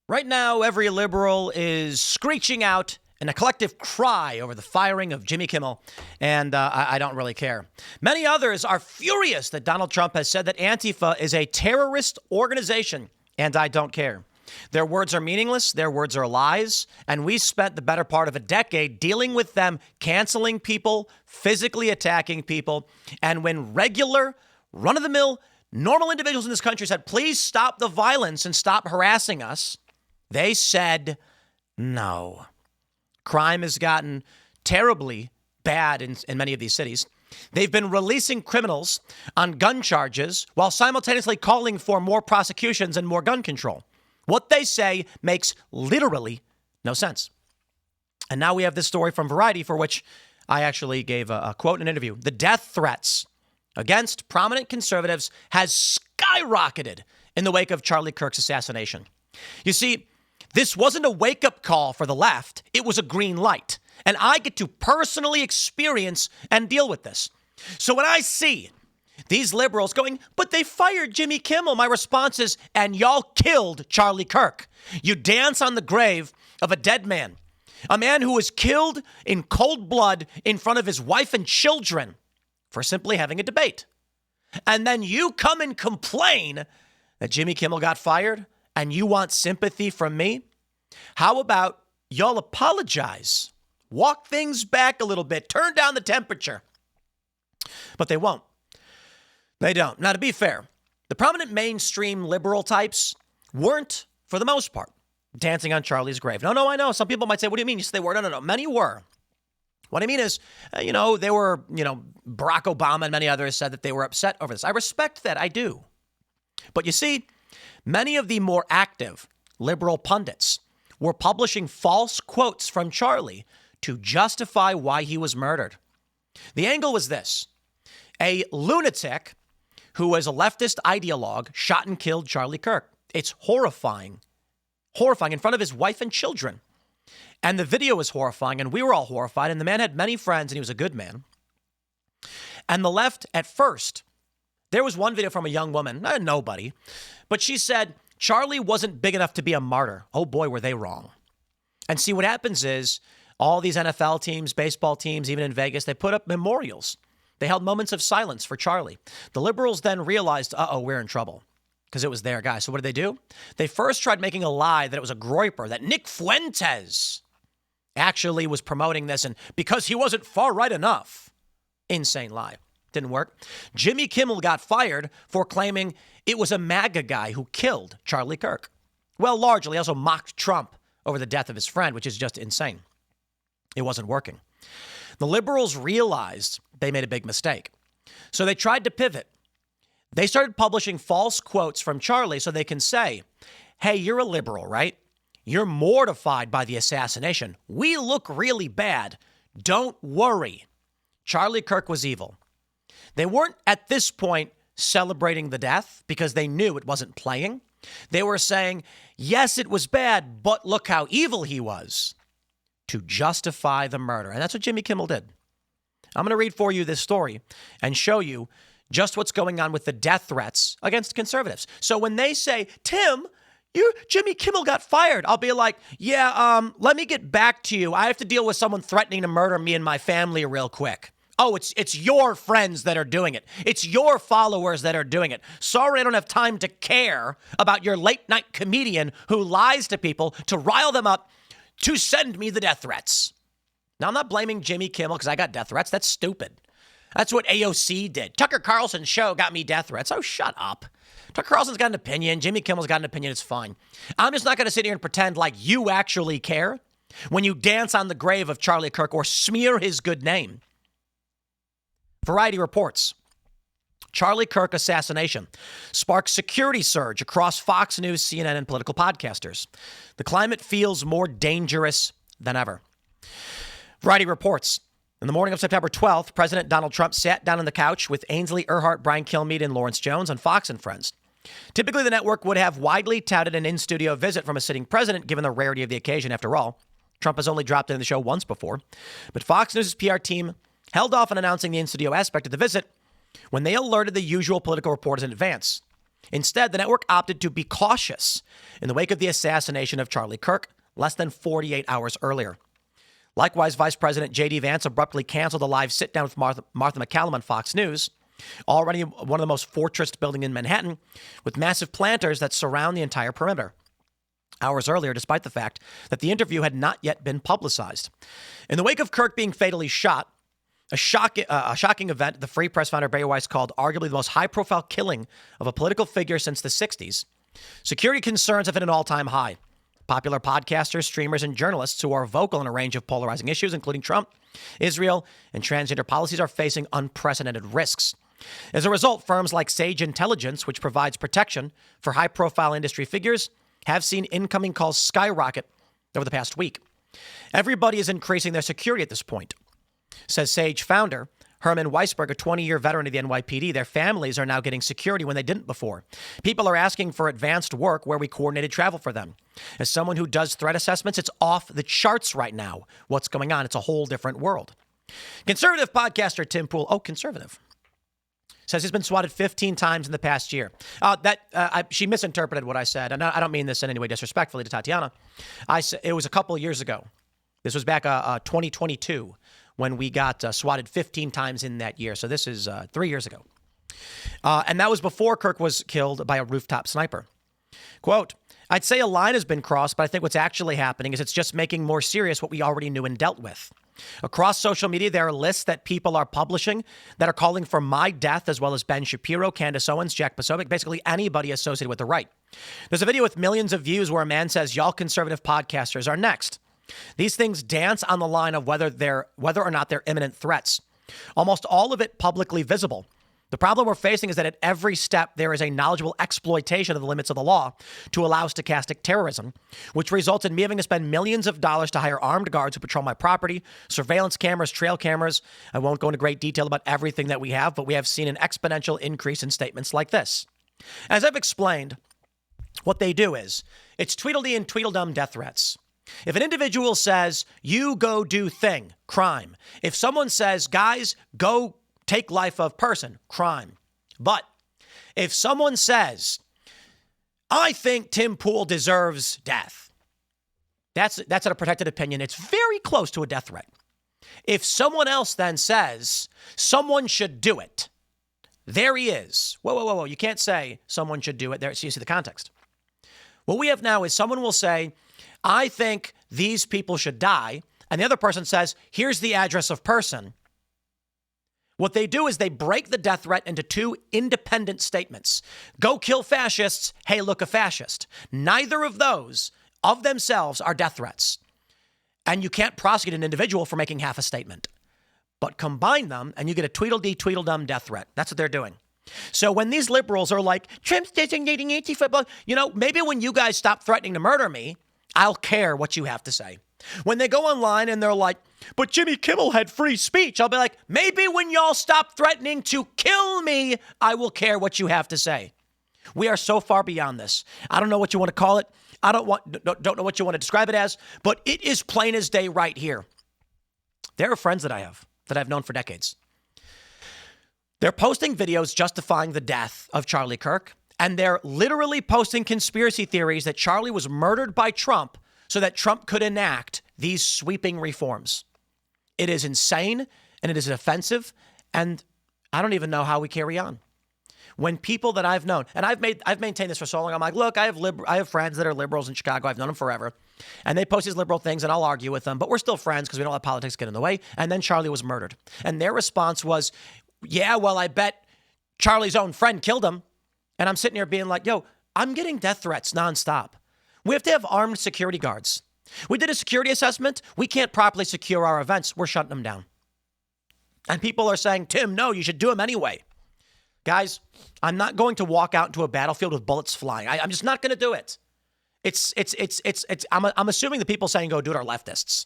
Right now, every liberal is screeching out in a collective cry over the firing of Jimmy Kimmel, and I don't really care. Many others are furious that Donald Trump has said that Antifa is a terrorist organization, and I don't care. Their words are meaningless, their words are lies, and we spent the better part of a decade dealing with them, canceling people, physically attacking people, and when regular, run-of-the-mill, normal individuals in this country said, please stop the violence and stop harassing us, they said no. Crime has gotten terribly bad in many of these cities. They've been releasing criminals on gun charges while simultaneously calling for more prosecutions and more gun control. What they say makes literally no sense. And now we have this story from Variety, for which I actually gave a quote in an interview. The death threats against prominent conservatives has skyrocketed in the wake of Charlie Kirk's assassination. You see, this wasn't a wake-up call for the left. It was a green light. And I get to personally experience and deal with this. So when I see these liberals going, but they fired Jimmy Kimmel, my response is, and y'all killed Charlie Kirk. You dance on the grave of a dead man, a man who was killed in cold blood in front of his wife and children for simply having a debate. And then you come and complain that Jimmy Kimmel got fired and you want sympathy from me? How about y'all apologize? Walk things back a little bit. Turn down the temperature. But they won't. They don't. Now, to be fair, the prominent mainstream liberal types weren't, for the most part, dancing on Charlie's grave. No, I know. Some people might say, what do you mean? Yes, they were. No. Many were. What I mean is, they were, Barack Obama and many others said that they were upset over this. I respect that. I do. But you see, many of the more active liberal pundits were publishing false quotes from Charlie to justify why he was murdered. The angle was this. A lunatic who was a leftist ideologue shot and killed Charlie Kirk. It's horrifying. Horrifying in front of his wife and children. And the video was horrifying, and we were all horrified, and the man had many friends, and he was a good man. And the left, at first, there was one video from a young woman, nobody, but she said, Charlie wasn't big enough to be a martyr. Oh boy, were they wrong. And see, what happens is all these NFL teams, baseball teams, even in Vegas, they put up memorials. They held moments of silence for Charlie. The liberals then realized, we're in trouble because it was their guy. So what did they do? They first tried making a lie that it was a groyper, that Nick Fuentes actually was promoting this, and because he wasn't far right enough. Insane lie. Didn't work. Jimmy Kimmel got fired for claiming it was a MAGA guy who killed Charlie Kirk. Well, largely, he also mocked Trump over the death of his friend, which is just insane. It wasn't working. The liberals realized they made a big mistake. So they tried to pivot. They started publishing false quotes from Charlie so they can say, hey, you're a liberal, right? You're mortified by the assassination. We look really bad. Don't worry. Charlie Kirk was evil. They weren't at this point celebrating the death because they knew it wasn't playing. They were saying, yes, it was bad, but look how evil he was, to justify the murder. And that's what Jimmy Kimmel did. I'm going to read for you this story and show you just what's going on with the death threats against conservatives. So when they say, Tim, Jimmy Kimmel got fired, I'll be like, let me get back to you. I have to deal with someone threatening to murder me and my family real quick. Oh, it's your friends that are doing it. It's your followers that are doing it. Sorry, I don't have time to care about your late night comedian who lies to people to rile them up to send me the death threats. Now, I'm not blaming Jimmy Kimmel because I got death threats. That's stupid. That's what AOC did. Tucker Carlson's show got me death threats. Oh, shut up. Tucker Carlson's got an opinion. Jimmy Kimmel's got an opinion. It's fine. I'm just not going to sit here and pretend like you actually care when you dance on the grave of Charlie Kirk or smear his good name. Variety reports, Charlie Kirk assassination sparks security surge across Fox News, CNN, and political podcasters. The climate feels more dangerous than ever. Variety reports, in the morning of September 12th, President Donald Trump sat down on the couch with Ainsley Earhart, Brian Kilmeade, and Lawrence Jones on Fox and Friends. Typically, the network would have widely touted an in-studio visit from a sitting president, given the rarity of the occasion. After all, Trump has only dropped into the show once before. But Fox News' PR team held off on announcing the in-studio aspect of the visit when they alerted the usual political reporters in advance. Instead, the network opted to be cautious in the wake of the assassination of Charlie Kirk less than 48 hours earlier. Likewise, Vice President J.D. Vance abruptly canceled a live sit-down with Martha McCallum on Fox News, already one of the most fortressed buildings in Manhattan, with massive planters that surround the entire perimeter. Hours earlier, despite the fact that the interview had not yet been publicized. In the wake of Kirk being fatally shot, a shocking event the Free Press founder Barry Weiss called arguably the most high-profile killing of a political figure since the 60s, security concerns have hit an all-time high. Popular podcasters, streamers, and journalists who are vocal in a range of polarizing issues, including Trump, Israel, and transgender policies, are facing unprecedented risks. As a result, firms like Sage Intelligence, which provides protection for high-profile industry figures, have seen incoming calls skyrocket over the past week. Everybody is increasing their security at this point, says Sage founder Herman Weisberg, a 20-year veteran of the NYPD. Their families are now getting security when they didn't before. People are asking for advanced work where we coordinated travel for them. As someone who does threat assessments, it's off the charts right now what's going on. It's a whole different world. Conservative podcaster Tim Pool, conservative, says he's been swatted 15 times in the past year. She misinterpreted what I said, and I don't mean this in any way disrespectfully to Tatiana. It was a couple of years ago. This was back 2022 when we got swatted 15 times in that year. So this is 3 years ago. And that was before Kirk was killed by a rooftop sniper. Quote, I'd say a line has been crossed, but I think what's actually happening is it's just making more serious what we already knew and dealt with. Across social media, there are lists that people are publishing that are calling for my death, as well as Ben Shapiro, Candace Owens, Jack Posobiec, basically anybody associated with the right. There's a video with millions of views where a man says, y'all conservative podcasters are next. These things dance on the line of whether or not they're imminent threats. Almost all of it publicly visible. The problem we're facing is that at every step, there is a knowledgeable exploitation of the limits of the law to allow stochastic terrorism, which results in me having to spend millions of dollars to hire armed guards who patrol my property, surveillance cameras, trail cameras. I won't go into great detail about everything that we have, but we have seen an exponential increase in statements like this. As I've explained, what they do is, it's Tweedledee and Tweedledum death threats. If an individual says, you go do thing, crime. If someone says, guys, go take life of person, crime. But if someone says, I think Tim Pool deserves death, that's a protected opinion. It's very close to a death threat. If someone else then says, someone should do it, there he is. Whoa. You can't say someone should do it. There, so you see the context. What we have now is someone will say, I think these people should die. And the other person says, here's the address of person. What they do is they break the death threat into two independent statements. Go kill fascists. Hey, look, a fascist. Neither of those of themselves are death threats. And you can't prosecute an individual for making half a statement. But combine them and you get a Tweedledee, Tweedledum death threat. That's what they're doing. So when these liberals are like, Trump's designating Antifa, maybe when you guys stop threatening to murder me, I'll care what you have to say. When they go online and they're like, but Jimmy Kimmel had free speech, I'll be like, maybe when y'all stop threatening to kill me, I will care what you have to say. We are so far beyond this. I don't know what you want to call it. I don't know what you want to describe it as, but it is plain as day right here. There are friends that I have that I've known for decades. They're posting videos justifying the death of Charlie Kirk, and they're literally posting conspiracy theories that Charlie was murdered by Trump so that Trump could enact these sweeping reforms. It is insane, and it is offensive, and I don't even know how we carry on. When people that I've known, and I've maintained this for so long, I'm like, look, I have friends that are liberals in Chicago. I've known them forever, and they post these liberal things, and I'll argue with them, but we're still friends because we don't let politics get in the way. And then Charlie was murdered, and their response was, yeah, well, I bet Charlie's own friend killed him. And I'm sitting here being like, yo, I'm getting death threats nonstop. We have to have armed security guards. We did a security assessment. We can't properly secure our events. We're shutting them down. And people are saying, Tim, no, you should do them anyway. Guys, I'm not going to walk out into a battlefield with bullets flying. I'm just not going to do it. I'm assuming the people saying go do it are leftists.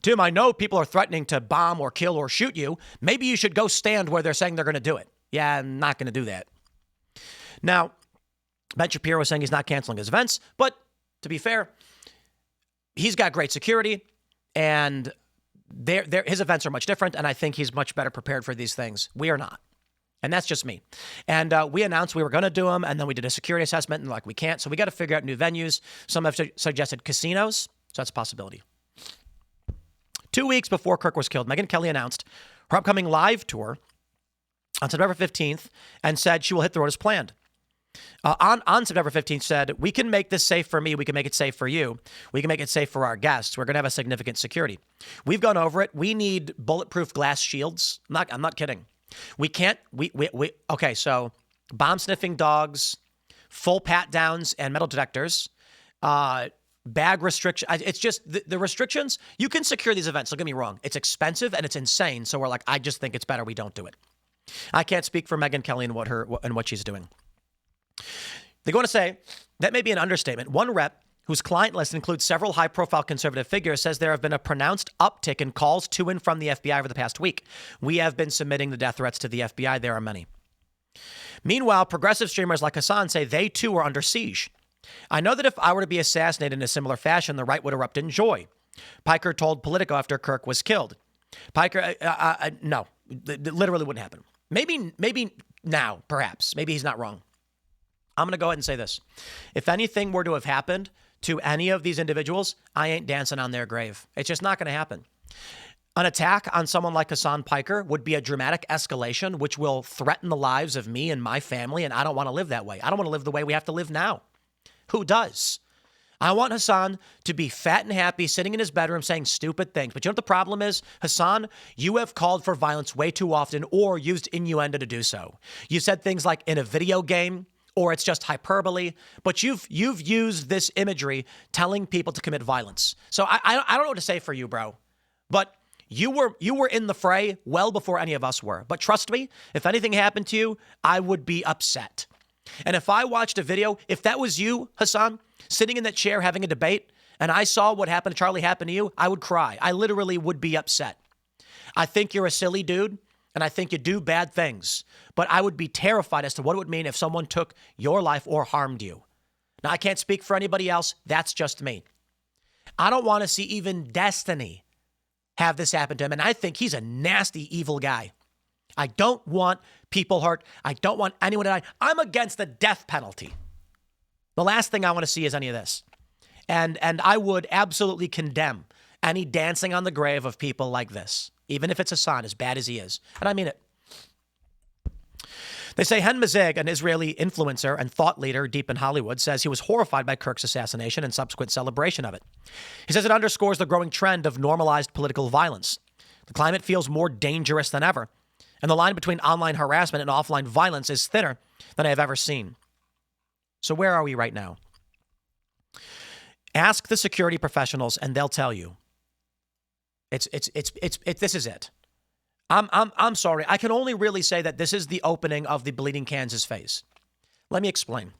Tim, I know people are threatening to bomb or kill or shoot you. Maybe you should go stand where they're saying they're going to do it. Yeah, I'm not going to do that. Now, Ben Shapiro was saying he's not canceling his events, but to be fair, he's got great security, and his events are much different, and I think he's much better prepared for these things. We are not. And that's just me. And we announced we were going to do them, and then we did a security assessment, and like, we can't. So we got to figure out new venues. Some have suggested casinos, so that's a possibility. 2 weeks before Kirk was killed, Megyn Kelly announced her upcoming live tour on September 15th and said she will hit the road as planned. On September 15th said, we can make this safe for me. We can make it safe for you. We can make it safe for our guests. We're going to have a significant security. We've gone over it. We need bulletproof glass shields. I'm not kidding. We can't, okay, so bomb sniffing dogs, full pat downs and metal detectors, bag restriction. It's just the restrictions. You can secure these events. Don't get me wrong. It's expensive and it's insane. So we're like, I just think it's better we don't do it. I can't speak for Megyn Kelly and what she's doing. They go on to say that may be an understatement. One rep whose client list includes several high-profile conservative figures, says there have been a pronounced uptick in calls to and from the FBI over the past week. We have been submitting the death threats to the FBI. There are many. Meanwhile, progressive streamers like Hassan say they too are under siege. I know that if I were to be assassinated in a similar fashion, the right would erupt in joy. Piker told Politico after Kirk was killed. Piker, no, it literally wouldn't happen. Maybe now, perhaps. Maybe he's not wrong. I'm going to go ahead and say this. If anything were to have happened to any of these individuals, I ain't dancing on their grave. It's just not going to happen. An attack on someone like Hassan Piker would be a dramatic escalation, which will threaten the lives of me and my family, and I don't want to live that way. I don't want to live the way we have to live now. Who does? I want Hassan to be fat and happy, sitting in his bedroom saying stupid things. But you know what the problem is? Hassan, you have called for violence way too often or used innuendo to do so. You said things like in a video game, or it's just hyperbole, but you've used this imagery telling people to commit violence. So I don't know what to say for you, bro, but you were in the fray well before any of us were. But trust me, if anything happened to you, I would be upset. And if I watched a video, if that was you, Hassan, sitting in that chair having a debate, and I saw what happened to Charlie happen to you, I would cry. I literally would be upset. I think you're a silly dude. And I think you do bad things, but I would be terrified as to what it would mean if someone took your life or harmed you. Now, I can't speak for anybody else. That's just me. I don't want to see even Destiny have this happen to him. And I think he's a nasty, evil guy. I don't want people hurt. I don't want anyone to die. I'm against the death penalty. The last thing I want to see is any of this. And I would absolutely condemn any dancing on the grave of people like this. Even if it's Hassan, as bad as he is. And I mean it. They say Hen Mazig, an Israeli influencer and thought leader deep in Hollywood, says he was horrified by Kirk's assassination and subsequent celebration of it. He says it underscores the growing trend of normalized political violence. The climate feels more dangerous than ever, and the line between online harassment and offline violence is thinner than I have ever seen. So where are we right now? Ask the security professionals, and they'll tell you. This is it. I'm sorry. I can only really say that this is the opening of the Bleeding Kansas phase. Let me explain.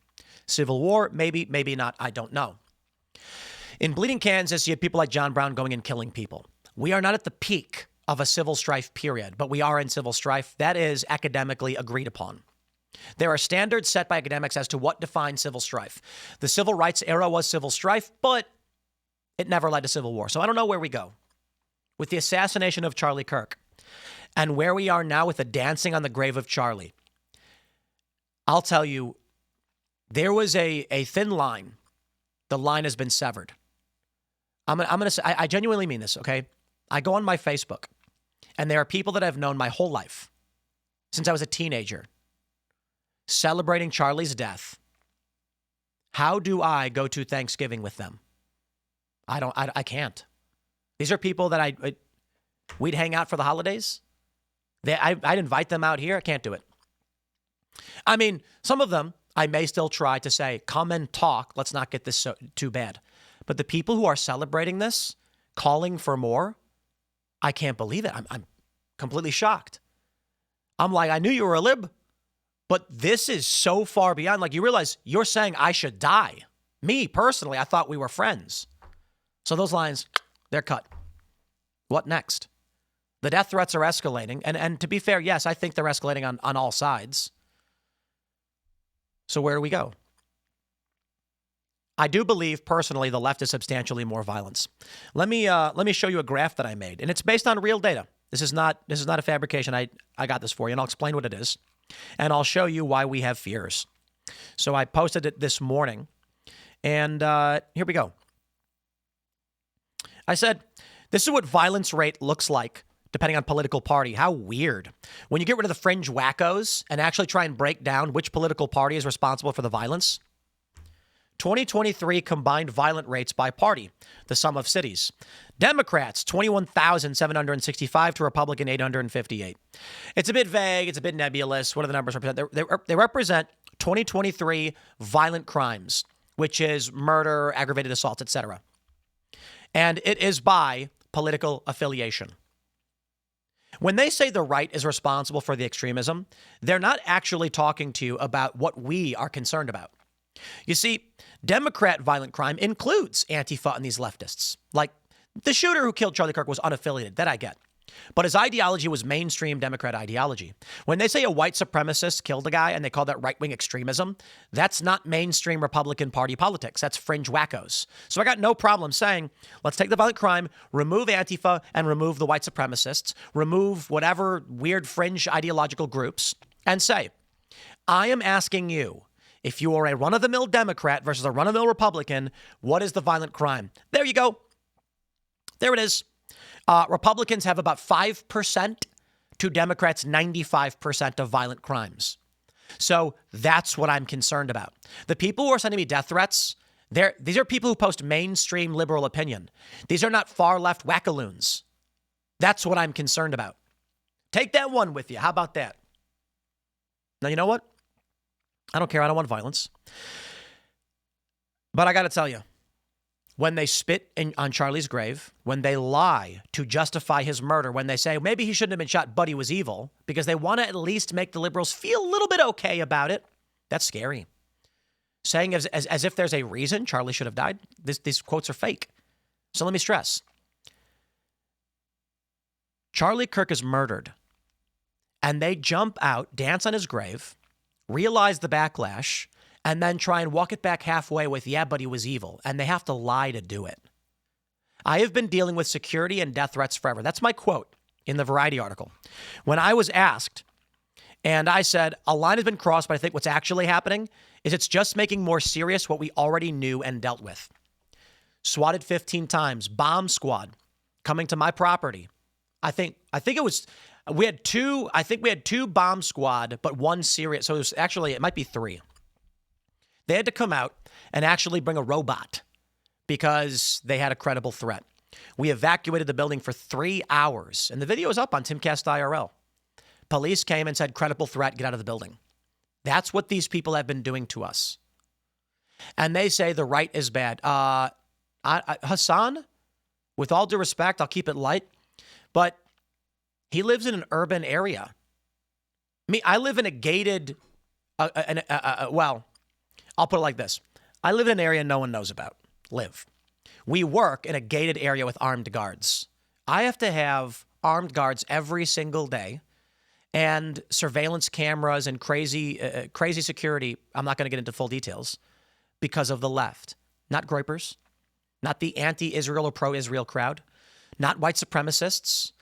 Civil war, maybe not. I don't know. In Bleeding Kansas, you have people like John Brown going and killing people. We are not at the peak of a civil strife period, but we are in civil strife. That is academically agreed upon. There are standards set by academics as to what defines civil strife. The civil rights era was civil strife, but it never led to civil war. So I don't know where we go. With the assassination of Charlie Kirk and where we are now with the dancing on the grave of Charlie, I'll tell you, there was a thin line. The line has been severed. I'm gonna say, I genuinely mean this, okay? I go on my Facebook, and there are people that I've known my whole life, since I was a teenager, celebrating Charlie's death. How do I go to Thanksgiving with them? I can't. These are people that we'd hang out for the holidays. I'd invite them out here. I can't do it. I mean, some of them I may still try to say, come and talk. Let's not get this too bad. But the people who are celebrating this, calling for more, I can't believe it. I'm completely shocked. I'm like, I knew you were a lib, but this is so far beyond. Like, you realize you're saying I should die. Me, personally, I thought we were friends. So those lines, they're cut. What next? The death threats are escalating. And to be fair, yes, I think they're escalating on all sides. So where do we go? I do believe, personally, the left is substantially more violence. Let me show you a graph that I made, and it's based on real data. This is not a fabrication. I got this for you, and I'll explain what it is. And I'll show you why we have fears. So I posted it this morning, and here we go. I said, this is what violence rate looks like depending on political party. How weird. When you get rid of the fringe wackos and actually try and break down which political party is responsible for the violence. 2023 combined violent rates by party, the sum of cities. Democrats, 21,765 to Republican, 858. It's a bit vague. It's a bit nebulous. What do the numbers represent? They represent 2023 violent crimes, which is murder, aggravated assault, etc. And it is by political affiliation. When they say the right is responsible for the extremism, they're not actually talking to you about what we are concerned about. You see, Democrat violent crime includes Antifa and these leftists. Like, the shooter who killed Charlie Kirk was unaffiliated, that I get. But his ideology was mainstream Democrat ideology. When they say a white supremacist killed a guy and they call that right-wing extremism, that's not mainstream Republican Party politics. That's fringe wackos. So I got no problem saying, let's take the violent crime, remove Antifa, and remove the white supremacists, remove whatever weird fringe ideological groups, and say, I am asking you, if you are a run-of-the-mill Democrat versus a run-of-the-mill Republican, what is the violent crime? There you go. There it is. Republicans have about 5% to Democrats' 95% of violent crimes. So that's what I'm concerned about. The people who are sending me death threats, these are people who post mainstream liberal opinion. These are not far-left wackaloons. That's what I'm concerned about. Take that one with you. How about that? Now, you know what? I don't care. I don't want violence. But I got to tell you, when they spit on Charlie's grave, when they lie to justify his murder, when they say maybe he shouldn't have been shot, but he was evil, because they want to at least make the liberals feel a little bit okay about it, that's scary. Saying as if there's a reason Charlie should have died, these quotes are fake. So let me stress. Charlie Kirk is murdered, and they jump out, dance on his grave, realize the backlash, and then try and walk it back halfway with, yeah, but he was evil. And they have to lie to do it. I have been dealing with security and death threats forever. That's my quote in the Variety article. When I was asked, and I said, a line has been crossed, but I think what's actually happening is it's just making more serious what we already knew and dealt with. Swatted 15 times, bomb squad coming to my property. I think it was, we had two bomb squad, but one serious. So it might be three. They had to come out and actually bring a robot because they had a credible threat. We evacuated the building for 3 hours, and the video is up on Timcast IRL. Police came and said, credible threat, get out of the building. That's what these people have been doing to us. And they say the right is bad. Hassan, with all due respect, I'll keep it light, but he lives in an urban area. I live in a gated, I'll put it like this. I live in an area no one knows about. We work in a gated area with armed guards. I have to have armed guards every single day and surveillance cameras and crazy security. I'm not going to get into full details because of the left. Not groypers, not the anti-Israel or pro-Israel crowd, not white supremacists,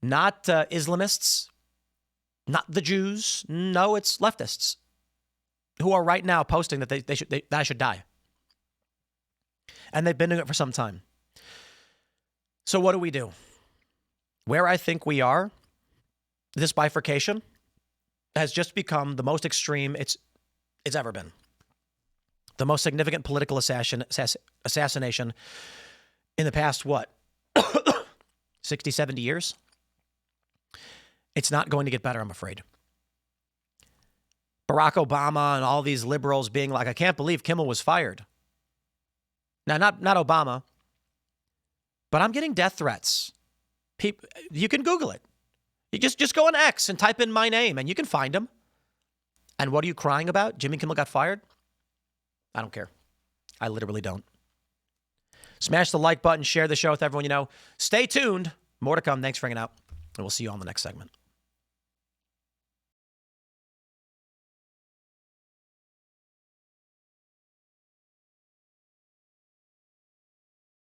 not Islamists, not the Jews. No, it's leftists who are right now posting that that I should die. And they've been doing it for some time. So what do we do? Where I think we are, this bifurcation has just become the most extreme it's ever been. The most significant political assassination in the past, 60, 70 years? It's not going to get better, I'm afraid. Barack Obama and all these liberals being like, I can't believe Kimmel was fired. Now, not Obama, but I'm getting death threats. You can Google it. You just go on X and type in my name and you can find them. And what are you crying about? Jimmy Kimmel got fired? I don't care. I literally don't. Smash the like button, share the show with everyone you know. Stay tuned. More to come. Thanks for hanging out. And we'll see you on the next segment.